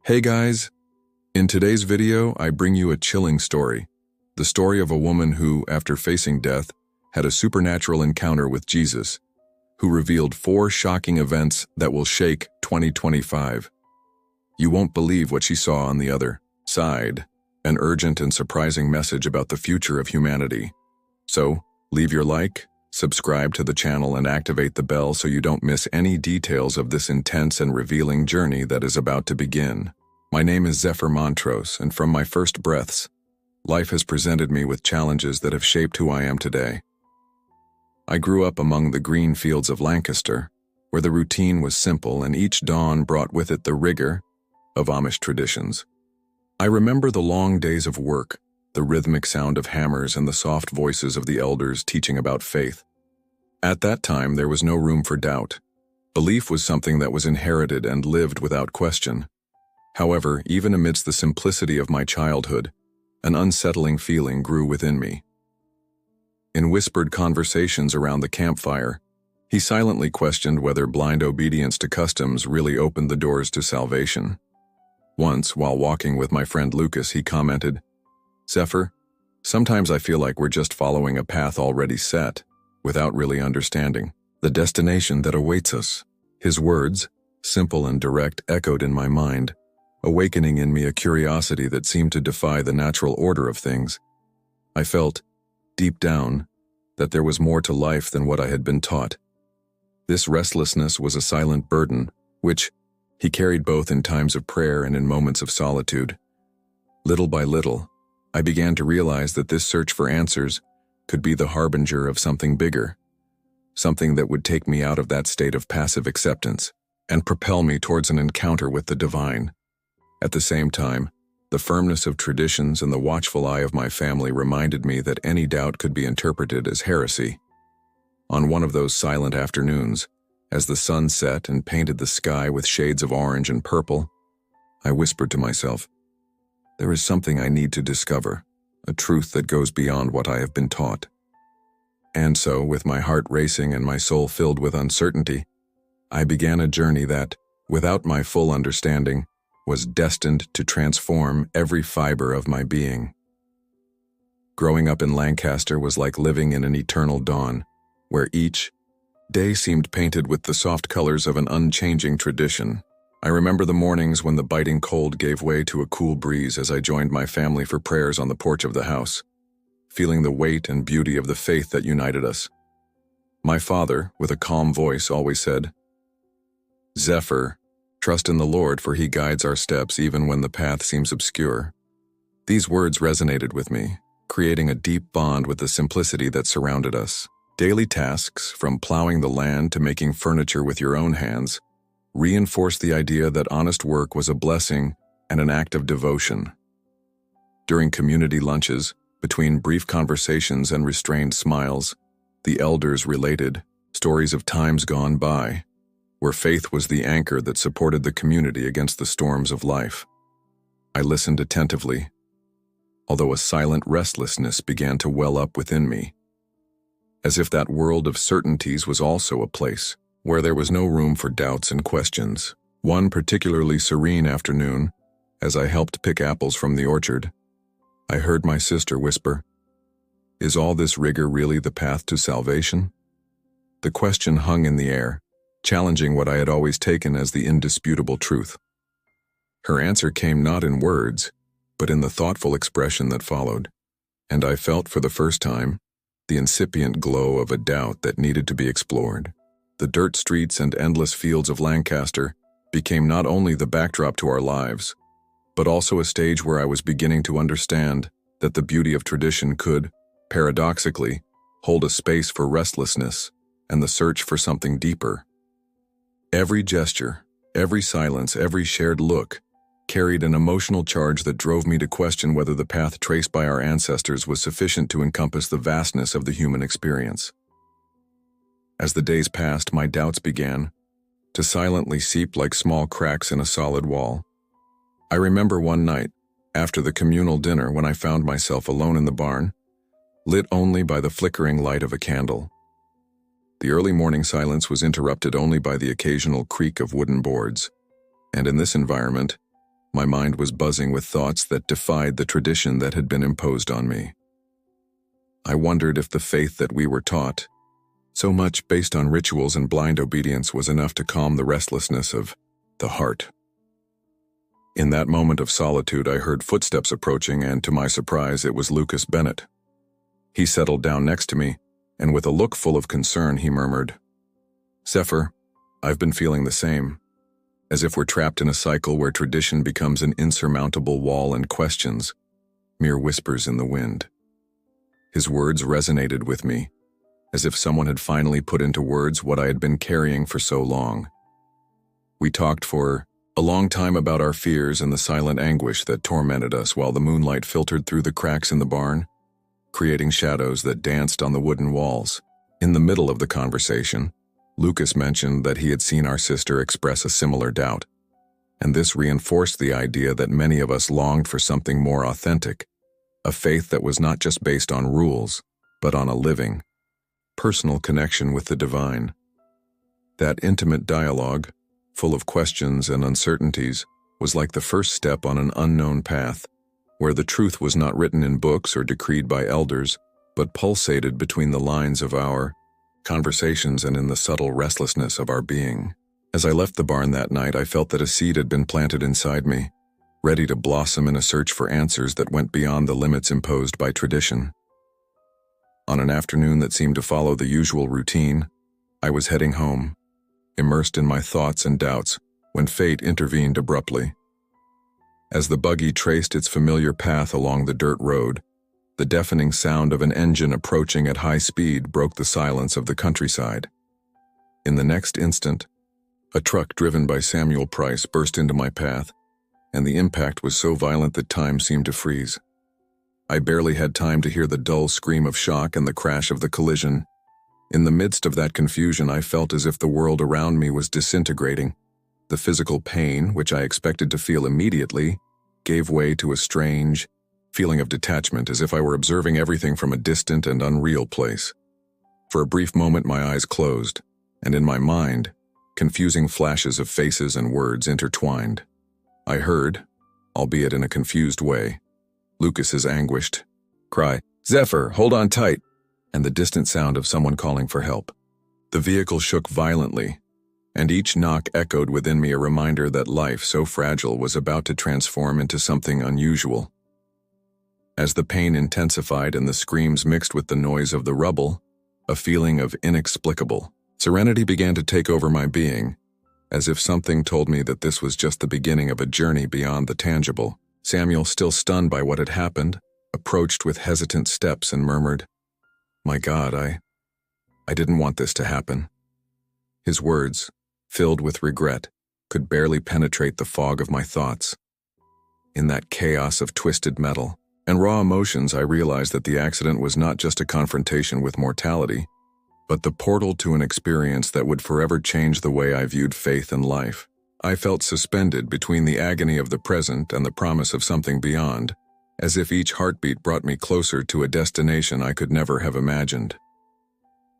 Hey guys, in today's video I bring you a chilling story. The story of a woman who, after facing death, had a supernatural encounter with Jesus, who revealed 4 shocking events that will shake 2025. You won't believe what she saw on the other side, an urgent and surprising message about the future of humanity. So, leave your like, subscribe to the channel and activate the bell so you don't miss any details of this intense and revealing journey that is about to begin. My name is Zephyr Montrose, and from my first breaths, life has presented me with challenges that have shaped who I am today. I grew up among the green fields of Lancaster, where the routine was simple and each dawn brought with it the rigor of Amish traditions. I remember the long days of work, the rhythmic sound of hammers and the soft voices of the elders teaching about faith. At that time, there was no room for doubt. Belief was something that was inherited and lived without question. However, even amidst the simplicity of my childhood, an unsettling feeling grew within me. In whispered conversations around the campfire, he silently questioned whether blind obedience to customs really opened the doors to salvation. Once, while walking with my friend Lucas, he commented, "Zephyr, sometimes I feel like we're just following a path already set, without really understanding the destination that awaits us." His words, simple and direct, echoed in my mind, awakening in me a curiosity that seemed to defy the natural order of things. I felt, deep down, that there was more to life than what I had been taught. This restlessness was a silent burden, which he carried both in times of prayer and in moments of solitude. Little by little, I began to realize that this search for answers could be the harbinger of something bigger, something that would take me out of that state of passive acceptance and propel me towards an encounter with the divine. At the same time, the firmness of traditions and the watchful eye of my family reminded me that any doubt could be interpreted as heresy. On one of those silent afternoons, as the sun set and painted the sky with shades of orange and purple, I whispered to myself, "There is something I need to discover, a truth that goes beyond what I have been taught." And so, with my heart racing and my soul filled with uncertainty, I began a journey that, without my full understanding, was destined to transform every fiber of my being. Growing up in Lancaster was like living in an eternal dawn, where each day seemed painted with the soft colors of an unchanging tradition. I remember the mornings when the biting cold gave way to a cool breeze as I joined my family for prayers on the porch of the house, feeling the weight and beauty of the faith that united us. My father, with a calm voice, always said, "Zephyr, trust in the Lord, for he guides our steps even when the path seems obscure." These words resonated with me, creating a deep bond with the simplicity that surrounded us. Daily tasks, from plowing the land to making furniture with your own hands, reinforced the idea that honest work was a blessing and an act of devotion. During community lunches, between brief conversations and restrained smiles, the elders related stories of times gone by, where faith was the anchor that supported the community against the storms of life. I listened attentively, although a silent restlessness began to well up within me, as if that world of certainties was also a place where there was no room for doubts and questions. One particularly serene afternoon, as I helped pick apples from the orchard, I heard my sister whisper, "Is all this rigor really the path to salvation?" The question hung in the air, challenging what I had always taken as the indisputable truth. Her answer came not in words, but in the thoughtful expression that followed, and I felt for the first time the incipient glow of a doubt that needed to be explored. The dirt streets and endless fields of Lancaster became not only the backdrop to our lives, but also a stage where I was beginning to understand that the beauty of tradition could, paradoxically, hold a space for restlessness and the search for something deeper. Every gesture, every silence, every shared look carried an emotional charge that drove me to question whether the path traced by our ancestors was sufficient to encompass the vastness of the human experience. As the days passed, my doubts began to silently seep like small cracks in a solid wall. I remember one night, after the communal dinner, when I found myself alone in the barn, lit only by the flickering light of a candle. The early morning silence was interrupted only by the occasional creak of wooden boards, and in this environment, My mind was buzzing with thoughts that defied the tradition that had been imposed on me. I wondered if the faith that we were taught, so much based on rituals and blind obedience, was enough to calm the restlessness of the heart. In that moment of solitude, I heard footsteps approaching, and to my surprise, it was Lucas Bennett. He settled down next to me, and with a look full of concern, he murmured, "Zephyr, I've been feeling the same, as if we're trapped in a cycle where tradition becomes an insurmountable wall and questions, mere whispers in the wind." His words resonated with me, as if someone had finally put into words what I had been carrying for so long. We talked for a long time about our fears and the silent anguish that tormented us while the moonlight filtered through the cracks in the barn, creating shadows that danced on the wooden walls. In the middle of the conversation, Lucas mentioned that he had seen our sister express a similar doubt, and this reinforced the idea that many of us longed for something more authentic, a faith that was not just based on rules, but on a living, personal connection with the divine. That intimate dialogue, full of questions and uncertainties, was like the first step on an unknown path, where the truth was not written in books or decreed by elders, but pulsated between the lines of our conversations and in the subtle restlessness of our being. As I left the barn that night, I felt that a seed had been planted inside me, ready to blossom in a search for answers that went beyond the limits imposed by tradition. On an afternoon that seemed to follow the usual routine, I was heading home, immersed in my thoughts and doubts, when fate intervened abruptly. As the buggy traced its familiar path along the dirt road, the deafening sound of an engine approaching at high speed broke the silence of the countryside. In the next instant, a truck driven by Samuel Price burst into my path, and the impact was so violent that time seemed to freeze. I barely had time to hear the dull scream of shock and the crash of the collision. In the midst of that confusion, I felt as if the world around me was disintegrating. The physical pain, which I expected to feel immediately, gave way to a strange feeling of detachment, as if I were observing everything from a distant and unreal place. For a brief moment, my eyes closed, and in my mind, confusing flashes of faces and words intertwined. I heard, albeit in a confused way, Lucas's anguished cry, "Zephyr, hold on tight," and the distant sound of someone calling for help. The vehicle shook violently, and each knock echoed within me a reminder that life, so fragile, was about to transform into something unusual. As the pain intensified and the screams mixed with the noise of the rubble, a feeling of inexplicable serenity began to take over my being, as if something told me that this was just the beginning of a journey beyond the tangible. Samuel, still stunned by what had happened, approached with hesitant steps and murmured, "My God, I didn't want this to happen." His words, filled with regret, could barely penetrate the fog of my thoughts. In that chaos of twisted metal and raw emotions, I realized that the accident was not just a confrontation with mortality, but the portal to an experience that would forever change the way I viewed faith and life. I felt suspended between the agony of the present and the promise of something beyond, as if each heartbeat brought me closer to a destination I could never have imagined.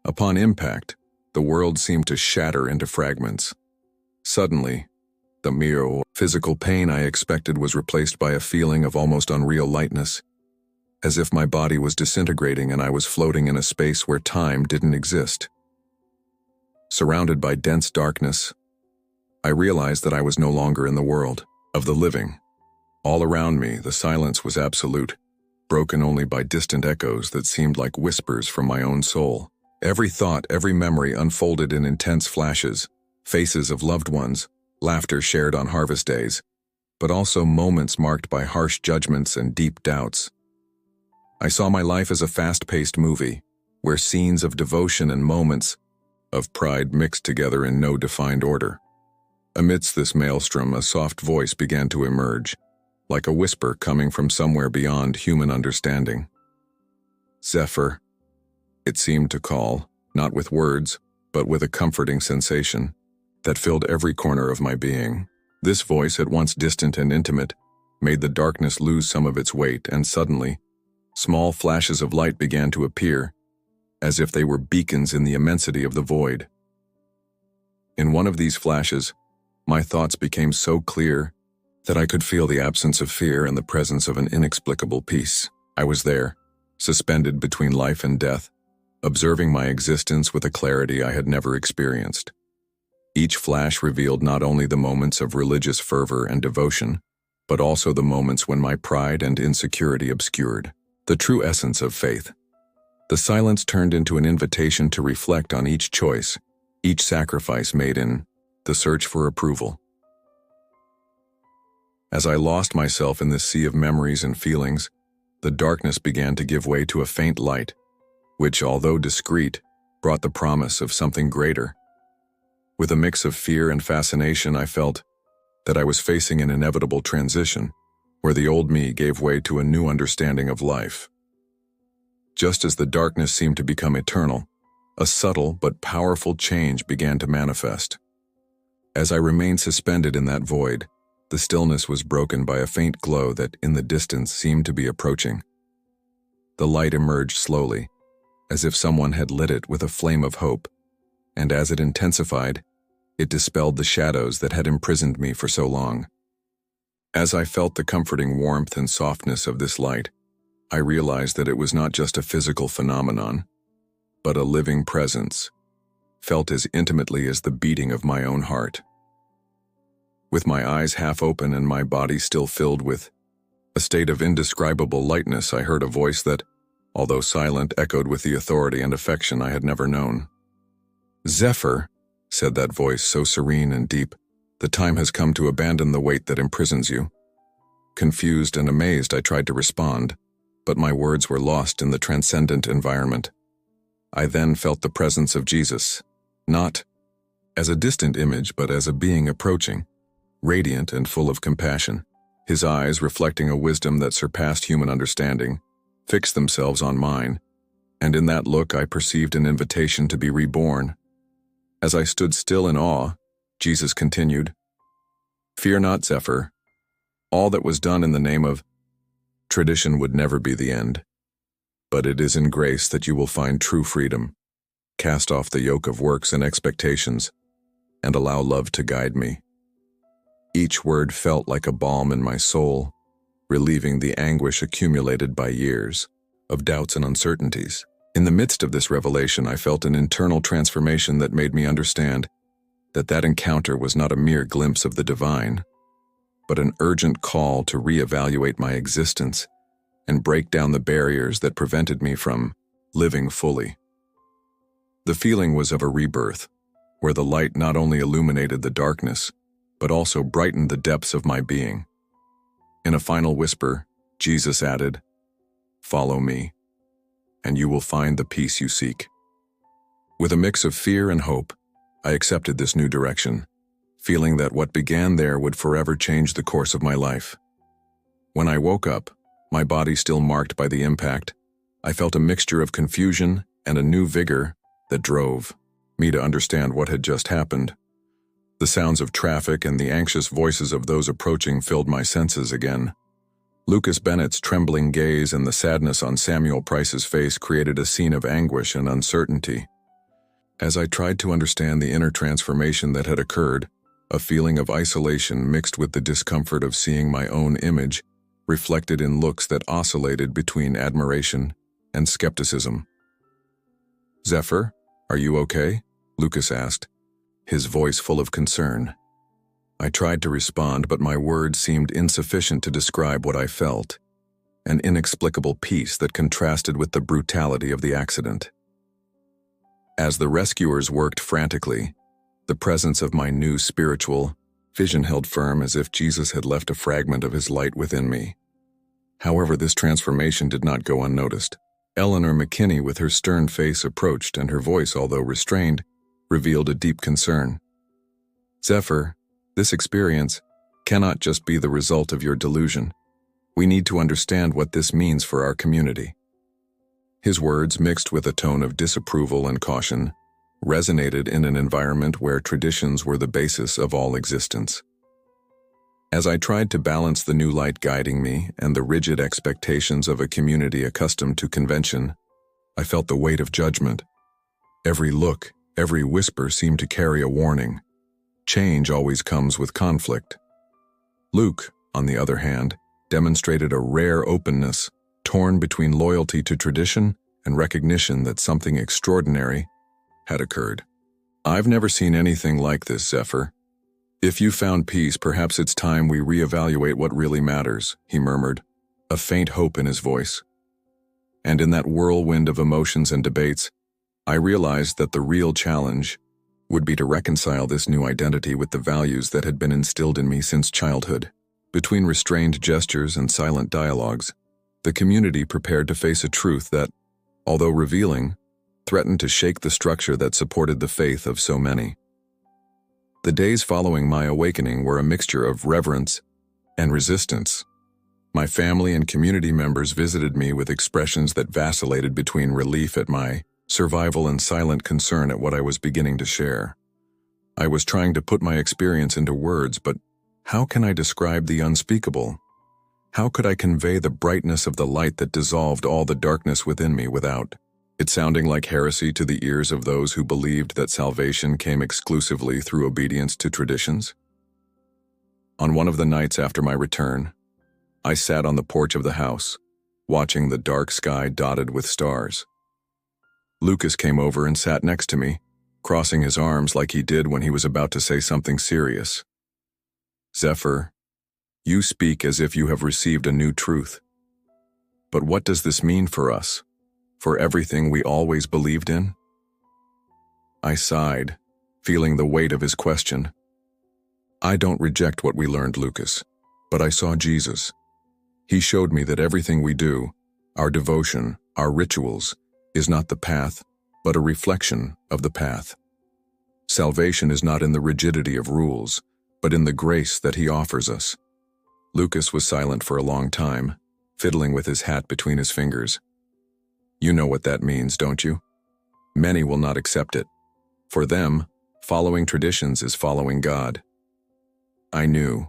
Upon impact, the world seemed to shatter into fragments. Suddenly, the mere physical pain I expected was replaced by a feeling of almost unreal lightness, as if my body was disintegrating and I was floating in a space where time didn't exist. Surrounded by dense darkness, I realized that I was no longer in the world of the living. All around me, the silence was absolute, broken only by distant echoes that seemed like whispers from my own soul. Every thought, every memory unfolded in intense flashes, faces of loved ones, laughter shared on harvest days, but also moments marked by harsh judgments and deep doubts. I saw my life as a fast-paced movie, where scenes of devotion and moments of pride mixed together in no defined order. Amidst this maelstrom, a soft voice began to emerge, like a whisper coming from somewhere beyond human understanding. "Zephyr," it seemed to call, not with words, but with a comforting sensation that filled every corner of my being. This voice, at once distant and intimate, made the darkness lose some of its weight, and suddenly, small flashes of light began to appear, as if they were beacons in the immensity of the void. In one of these flashes, my thoughts became so clear that I could feel the absence of fear and the presence of an inexplicable peace. I was there, suspended between life and death, observing my existence with a clarity I had never experienced. Each flash revealed not only the moments of religious fervor and devotion, but also the moments when my pride and insecurity obscured the true essence of faith. The silence turned into an invitation to reflect on each choice, each sacrifice made in the search for approval. As I lost myself in this sea of memories and feelings, the darkness began to give way to a faint light, which, although discreet, brought the promise of something greater. With a mix of fear and fascination, I felt that I was facing an inevitable transition, where the old me gave way to a new understanding of life. Just as the darkness seemed to become eternal, a subtle but powerful change began to manifest. As I remained suspended in that void, the stillness was broken by a faint glow that in the distance seemed to be approaching. The light emerged slowly, as if someone had lit it with a flame of hope, and as it intensified, it dispelled the shadows that had imprisoned me for so long. As I felt the comforting warmth and softness of this light, I realized that it was not just a physical phenomenon, but a living presence, felt as intimately as the beating of my own heart. With my eyes half open and my body still filled with a state of indescribable lightness, I heard a voice that, although silent, echoed with the authority and affection I had never known. "Zephyr," said that voice so serene and deep, "the time has come to abandon the weight that imprisons you." Confused and amazed, I tried to respond, but my words were lost in the transcendent environment. I then felt the presence of Jesus, not as a distant image, but as a being approaching, radiant and full of compassion. His eyes, reflecting a wisdom that surpassed human understanding, fixed themselves on mine, and in that look I perceived an invitation to be reborn. As I stood still in awe, Jesus continued, "Fear not, Zephyr. All that was done in the name of tradition would never be the end. But it is in grace that you will find true freedom. Cast off the yoke of works and expectations, and allow love to guide me." Each word felt like a balm in my soul, relieving the anguish accumulated by years of doubts and uncertainties. In the midst of this revelation, I felt an internal transformation that made me understand that encounter was not a mere glimpse of the divine, but an urgent call to reevaluate my existence and break down the barriers that prevented me from living fully. The feeling was of a rebirth, where the light not only illuminated the darkness, but also brightened the depths of my being. In a final whisper, Jesus added, "Follow me, and you will find the peace you seek." With a mix of fear and hope, I accepted this new direction, feeling that what began there would forever change the course of my life. When I woke up, my body still marked by the impact, I felt a mixture of confusion and a new vigor that drove me to understand what had just happened. The sounds of traffic and the anxious voices of those approaching filled my senses again. Lucas Bennett's trembling gaze and the sadness on Samuel Price's face created a scene of anguish and uncertainty. As I tried to understand the inner transformation that had occurred, a feeling of isolation mixed with the discomfort of seeing my own image reflected in looks that oscillated between admiration and skepticism. "Zephyr, are you okay?" Lucas asked, his voice full of concern. I tried to respond, but my words seemed insufficient to describe what I felt, an inexplicable peace that contrasted with the brutality of the accident. As the rescuers worked frantically, the presence of my new spiritual vision held firm as if Jesus had left a fragment of his light within me. However, this transformation did not go unnoticed. Eleanor McKinney, with her stern face, approached, and her voice, although restrained, revealed a deep concern. "Zephyr, this experience cannot just be the result of your delusion. We need to understand what this means for our community." His words, mixed with a tone of disapproval and caution, resonated in an environment where traditions were the basis of all existence. As I tried to balance the new light guiding me and the rigid expectations of a community accustomed to convention, I felt the weight of judgment. Every look, every whisper seemed to carry a warning. Change always comes with conflict. Luke, on the other hand, demonstrated a rare openness, torn between loyalty to tradition and recognition that something extraordinary had occurred. "I've never seen anything like this, Zephyr. If you found peace, perhaps it's time we reevaluate what really matters," he murmured, a faint hope in his voice. And in that whirlwind of emotions and debates, I realized that the real challenge would be to reconcile this new identity with the values that had been instilled in me since childhood. Between restrained gestures and silent dialogues, the community prepared to face a truth that, although revealing, threatened to shake the structure that supported the faith of so many. The days following my awakening were a mixture of reverence and resistance. My family and community members visited me with expressions that vacillated between relief at my survival and silent concern at what I was beginning to share. I was trying to put my experience into words, but how can I describe the unspeakable? How could I convey the brightness of the light that dissolved all the darkness within me without it sounding like heresy to the ears of those who believed that salvation came exclusively through obedience to traditions? On one of the nights after my return, I sat on the porch of the house, watching the dark sky dotted with stars. Lucas came over and sat next to me, crossing his arms like he did when he was about to say something serious. "Zephyr, you speak as if you have received a new truth. But what does this mean for us? For everything we always believed in?" I sighed, feeling the weight of his question. "I don't reject what we learned, Lucas, but I saw Jesus. He showed me that everything we do, our devotion, our rituals, is not the path, but a reflection of the path. Salvation is not in the rigidity of rules, but in the grace that he offers us." Lucas was silent for a long time, fiddling with his hat between his fingers. "You know what that means, don't you? Many will not accept it. For them, following traditions is following God." I knew,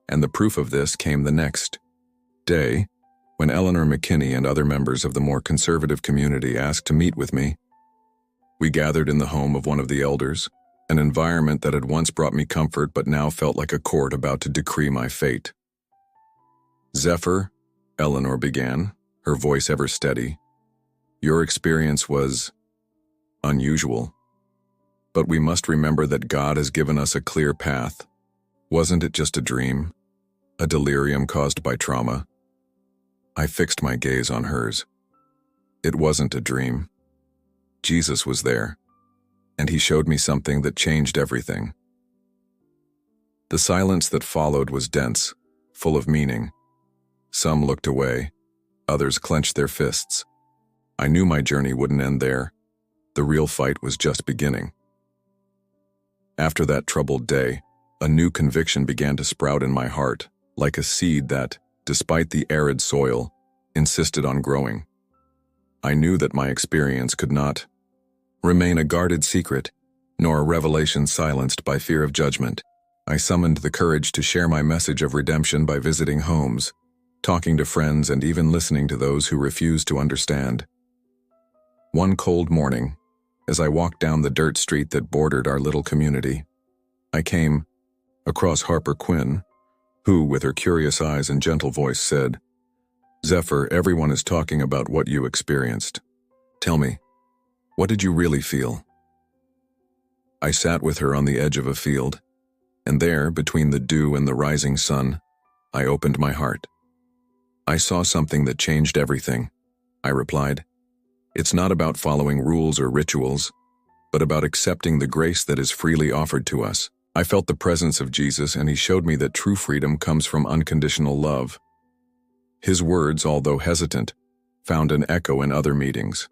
and the proof of this came the next day, when Eleanor McKinney and other members of the more conservative community asked to meet with me. We gathered in the home of one of the elders, an environment that had once brought me comfort but now felt like a court about to decree my fate. "Zephyr," Eleanor began, her voice ever steady, "your experience was unusual. But we must remember that God has given us a clear path. Wasn't it just a dream? A delirium caused by trauma?" I fixed my gaze on hers. It wasn't a dream. Jesus was there, and he showed me something that changed everything. The silence that followed was dense, full of meaning. Some looked away, others clenched their fists. I knew my journey wouldn't end there. The real fight was just beginning. After that troubled day, a new conviction began to sprout in my heart, like a seed that, despite the arid soil, insisted on growing. I knew that my experience could not remain a guarded secret, nor a revelation silenced by fear of judgment. I summoned the courage to share my message of redemption by visiting homes, talking to friends, and even listening to those who refused to understand. One cold morning, as I walked down the dirt street that bordered our little community, I came across Harper Quinn, who, with her curious eyes and gentle voice, said, "Zephyr, everyone is talking about what you experienced. Tell me, what did you really feel?" I sat with her on the edge of a field, and there, between the dew and the rising sun, I opened my heart. "I saw something that changed everything," I replied. "It's not about following rules or rituals, but about accepting the grace that is freely offered to us. I felt the presence of Jesus, and he showed me that true freedom comes from unconditional love." His words, although hesitant, found an echo in other meetings.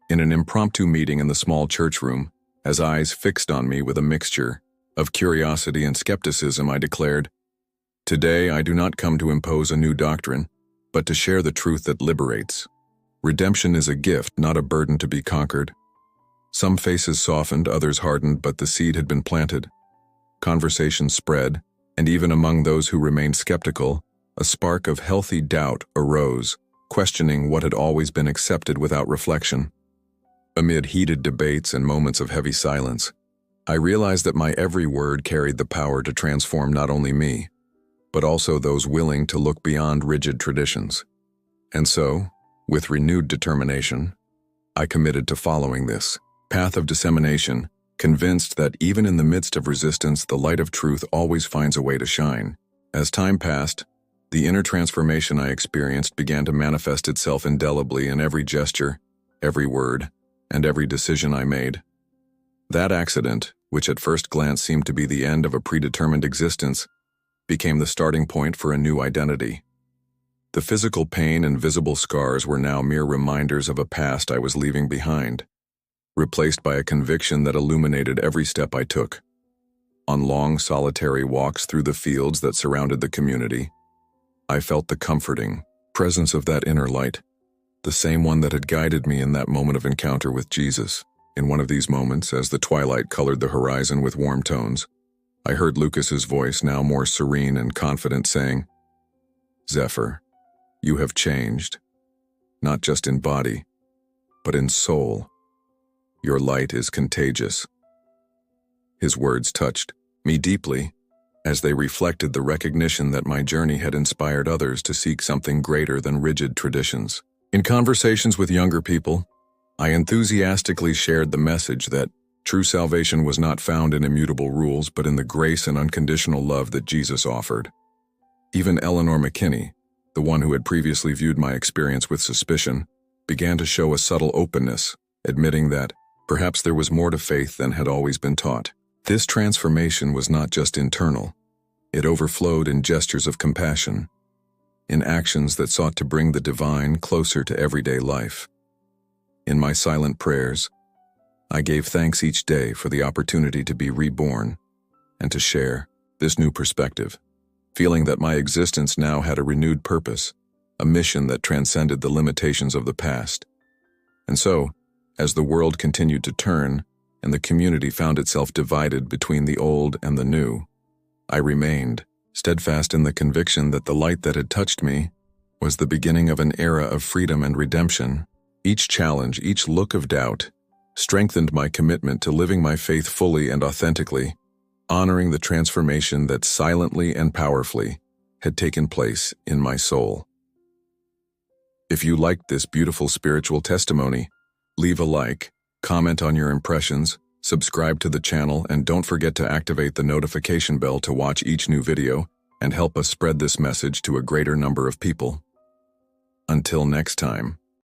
In an impromptu meeting in the small church room, as eyes fixed on me with a mixture of curiosity and skepticism, I declared, "Today I do not come to impose a new doctrine, but to share the truth that liberates. Redemption is a gift, not a burden to be conquered." Some faces softened, others hardened, but the seed had been planted. Conversation spread, and even among those who remained skeptical, a spark of healthy doubt arose, questioning what had always been accepted without reflection. Amid heated debates and moments of heavy silence, I realized that my every word carried the power to transform not only me, but also those willing to look beyond rigid traditions. And so, with renewed determination, I committed to following this path of dissemination, convinced that even in the midst of resistance, the light of truth always finds a way to shine. As time passed, the inner transformation I experienced began to manifest itself indelibly in every gesture, every word, and every decision I made. That accident, which at first glance seemed to be the end of a predetermined existence, became the starting point for a new identity. The physical pain and visible scars were now mere reminders of a past I was leaving behind, replaced by a conviction that illuminated every step I took. On long, solitary walks through the fields that surrounded the community, I felt the comforting presence of that inner light, the same one that had guided me in that moment of encounter with Jesus. In one of these moments, as the twilight colored the horizon with warm tones, I heard Lucas's voice, now more serene and confident, saying, "Zephyr, you have changed, not just in body, but in soul. Your light is contagious." His words touched me deeply, as they reflected the recognition that my journey had inspired others to seek something greater than rigid traditions. In conversations with younger people, I enthusiastically shared the message that true salvation was not found in immutable rules, but in the grace and unconditional love that Jesus offered. Even Eleanor McKinney, the one who had previously viewed my experience with suspicion, began to show a subtle openness, admitting that perhaps there was more to faith than had always been taught. This transformation was not just internal. It overflowed in gestures of compassion, in actions that sought to bring the divine closer to everyday life. In my silent prayers, I gave thanks each day for the opportunity to be reborn and to share this new perspective, feeling that my existence now had a renewed purpose, a mission that transcended the limitations of the past. And so, as the world continued to turn and the community found itself divided between the old and the new, I remained steadfast in the conviction that the light that had touched me was the beginning of an era of freedom and redemption. Each challenge, each look of doubt, strengthened my commitment to living my faith fully and authentically, honoring the transformation that silently and powerfully had taken place in my soul. If you liked this beautiful spiritual testimony, leave a like, comment on your impressions, subscribe to the channel, and don't forget to activate the notification bell to watch each new video and help us spread this message to a greater number of people. Until next time.